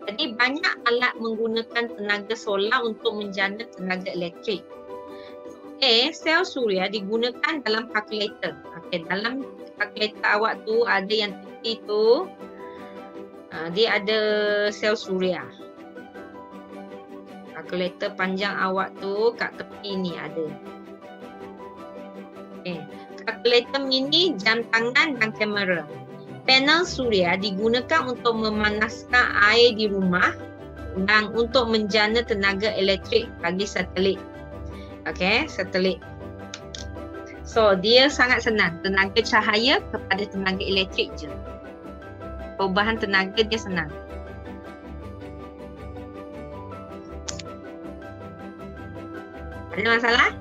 Jadi banyak alat menggunakan tenaga solar untuk menjana tenaga elektrik. Sel suria digunakan dalam kalkulator. Dalam kalkulator awak tu ada yang tepi tu, dia ada sel suria. Kalkulator panjang awak tu kat tepi ni ada. Kalkulator mini, jam tangan dan kamera. Panel suria digunakan untuk memanaskan air di rumah dan untuk menjana tenaga elektrik bagi satelit. Satelit. So, dia sangat senang. Tenaga cahaya kepada tenaga elektrik je. Perubahan tenaga dia senang. Ada masalah?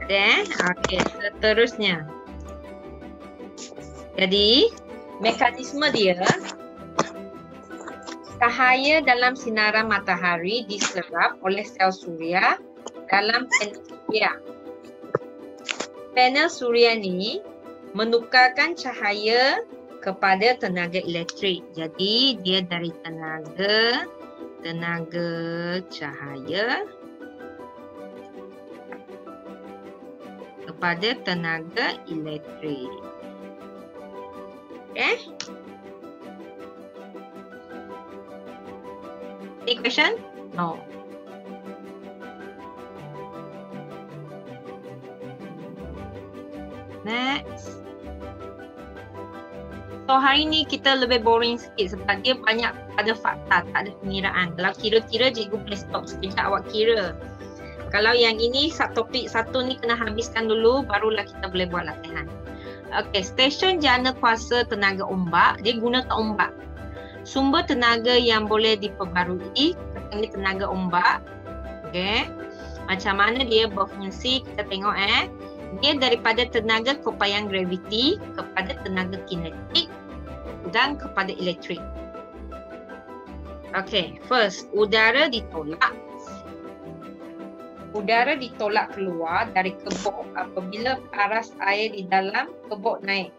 Ada. Okey, seterusnya. Jadi, mekanisme dia, cahaya dalam sinaran matahari diserap oleh sel suria dalam panel suria. Panel suria ni menukarkan cahaya kepada tenaga elektrik. Jadi, dia dari tenaga cahaya kepada tenaga elektrik. Any question? No. Next. So hari ni kita lebih boring sikit sebab dia banyak ada fakta, tak ada pengiraan. Kalau kira-kira cikgu boleh stop sekejap awak kira. Kalau yang ini topik satu ni kena habiskan dulu, barulah kita boleh buat latihan. Stesen jana kuasa tenaga ombak, dia gunakan ombak. Sumber tenaga yang boleh diperbarui, katanya tenaga ombak. Macam mana dia berfungsi, kita tengok dia daripada tenaga keupayaan graviti kepada tenaga kinetik dan kepada elektrik. First, udara ditolak. Udara ditolak keluar dari kebok apabila paras air di dalam kebok naik.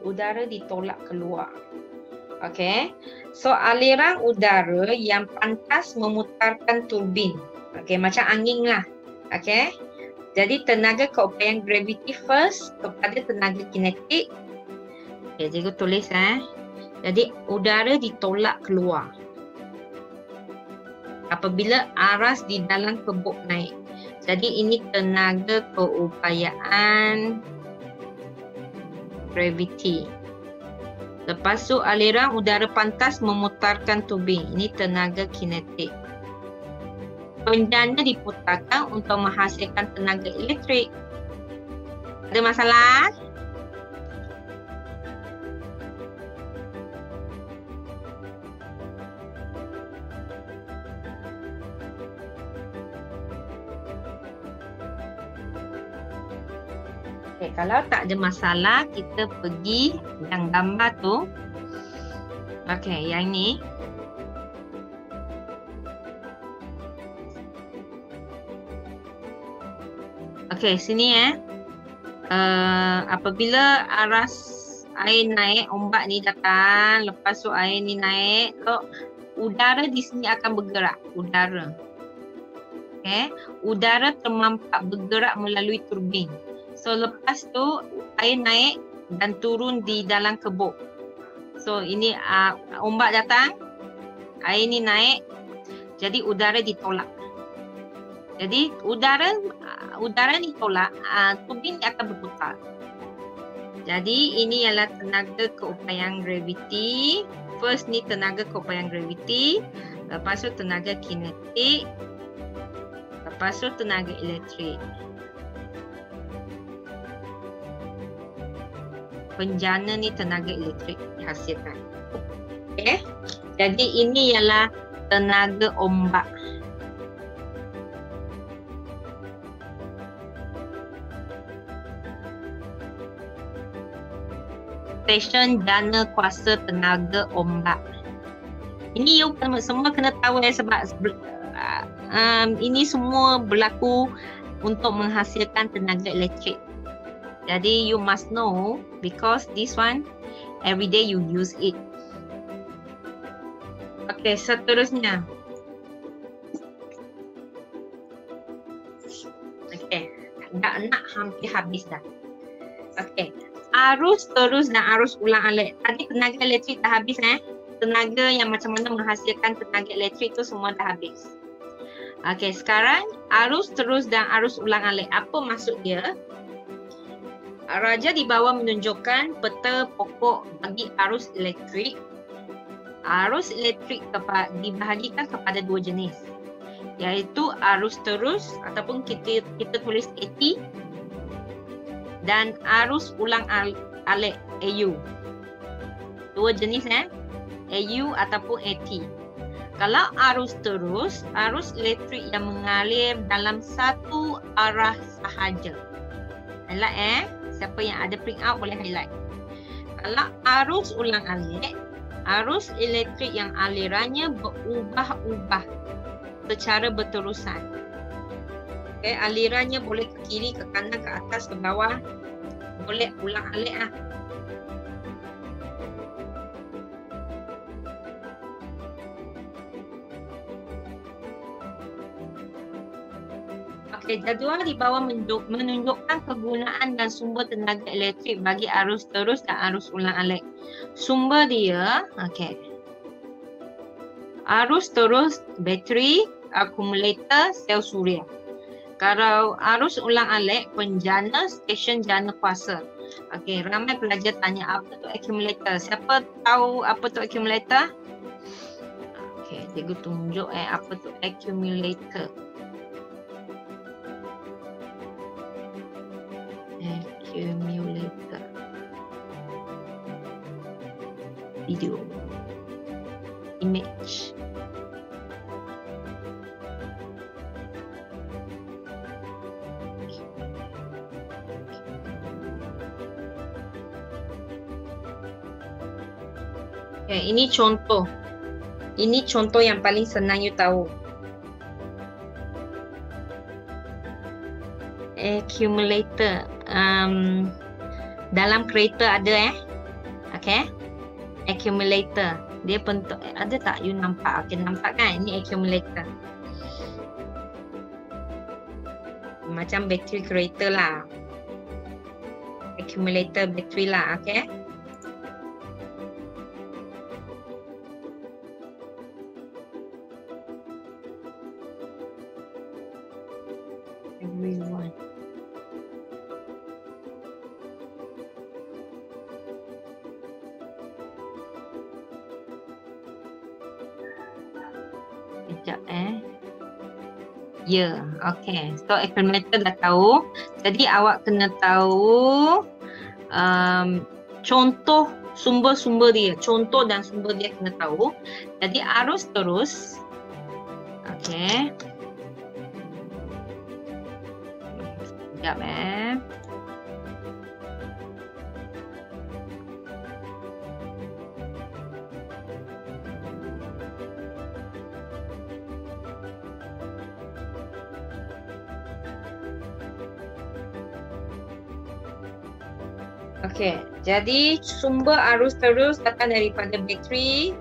Udara ditolak keluar. So aliran udara yang pantas memutarkan turbin. Macam angin lah. Jadi tenaga keupayaan graviti first kepada tenaga kinetik. Cikgu tulis Jadi udara ditolak keluar apabila aras di dalam kebok naik. Jadi ini tenaga keupayaan graviti. Lepas tu aliran udara pantas memutarkan turbin. Ini tenaga kinetik. Penjana diputarkan untuk menghasilkan tenaga elektrik. Ada masalah? Kalau tak ada masalah, kita pergi yang gambar tu. Yang ni. Sini apabila aras air naik, ombak ni datang, lepas tu air ni naik, udara di sini akan bergerak, udara. Udara termampak bergerak melalui turbin. So lepas tu air naik dan turun di dalam kebok. So ini ombak datang, air ni naik, jadi udara ditolak. Jadi udara ditolak, turbin akan berputar. Jadi ini ialah tenaga keupayaan graviti. First ni tenaga keupayaan graviti, lepas tu tenaga kinetik, lepas tu tenaga elektrik. Penjana ni tenaga elektrik dihasilkan. Jadi ini ialah tenaga ombak. Stesen jana kuasa tenaga ombak. Ini you semua kena tahu sebab ini semua berlaku untuk menghasilkan tenaga elektrik. Jadi you must know because this one every day you use it. Okay, seterusnya. Okay, nak hampir habis dah. Okay, arus terus dan arus ulang-alik. Tadi tenaga elektrik dah habis tenaga yang macam mana menghasilkan tenaga elektrik tu semua dah habis. Okay, sekarang arus terus dan arus ulang-alik. Apa maksud dia? Raja di bawah menunjukkan peta pokok bagi arus elektrik. Arus elektrik dibahagikan kepada dua jenis, iaitu arus terus ataupun kita tulis AT dan arus ulang-alik AU. Dua jenis AU ataupun AT. Kalau arus terus, arus elektrik yang mengalir dalam satu arah sahaja. Highlight siapa yang ada print out boleh highlight. Kalau arus ulang-alik, arus elektrik yang alirannya berubah-ubah secara berterusan. Okay, alirannya boleh ke kiri, ke kanan, ke atas, ke bawah. Boleh ulang-alik Okay, jadual di bawah menunjukkan kegunaan dan sumber tenaga elektrik bagi arus terus dan arus ulang-alik. Sumber dia, okay. Arus terus, bateri, akumulator, sel suria. Kalau arus ulang-alik, penjana, stesen jana kuasa. Okay, ramai pelajar tanya apa tu akumulator. Siapa tahu apa tu akumulator? Okay, cikgu tunjuk apa tu akumulator. Accumulator. Video. Image. Okay, ini contoh. Ini contoh yang paling senang you tahu. Accumulator. Dalam kereta ada okay, accumulator. Dia bentuk ada tak you nampak? Okay, nampak kan? Ini accumulator. Macam bateri kereta lah. Accumulator bateri lah, okay? Everyone. Sekejap Ya, okay. So accumulator dah tahu. Jadi awak kena tahu contoh sumber-sumber dia. Contoh dan sumber dia kena tahu. Jadi arus terus. Okay. Sekejap Okey, jadi sumber arus terus datang daripada bateri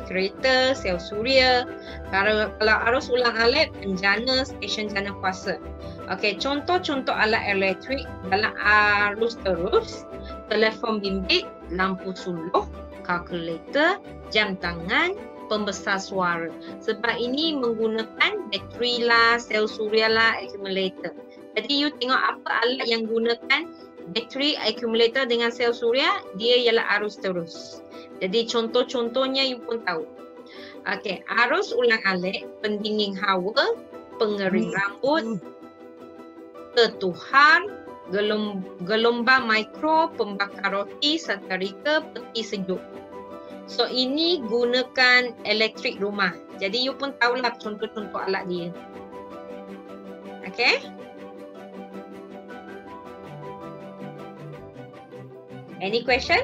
kereta, sel suria. Kalau arus ulang-alik, penjana, stesen jana kuasa. Okey, contoh-contoh alat elektrik dalam arus terus, telefon bimbit, lampu suluh, kalkulator, jam tangan, pembesar suara. Sebab ini menggunakan bateri lah, sel suria lah, accumulator. Jadi you tengok apa alat yang gunakan bateri, accumulator dengan sel suria, dia ialah arus terus. Jadi contoh-contohnya you pun tahu. Okey, arus ulang-alik, pendingin hawa, pengering rambut, ketuhar, gelombang mikro, pembakar roti, setrika, peti sejuk. So ini gunakan elektrik rumah. Jadi you pun tahulah contoh-contoh alat dia. Okey? Any question?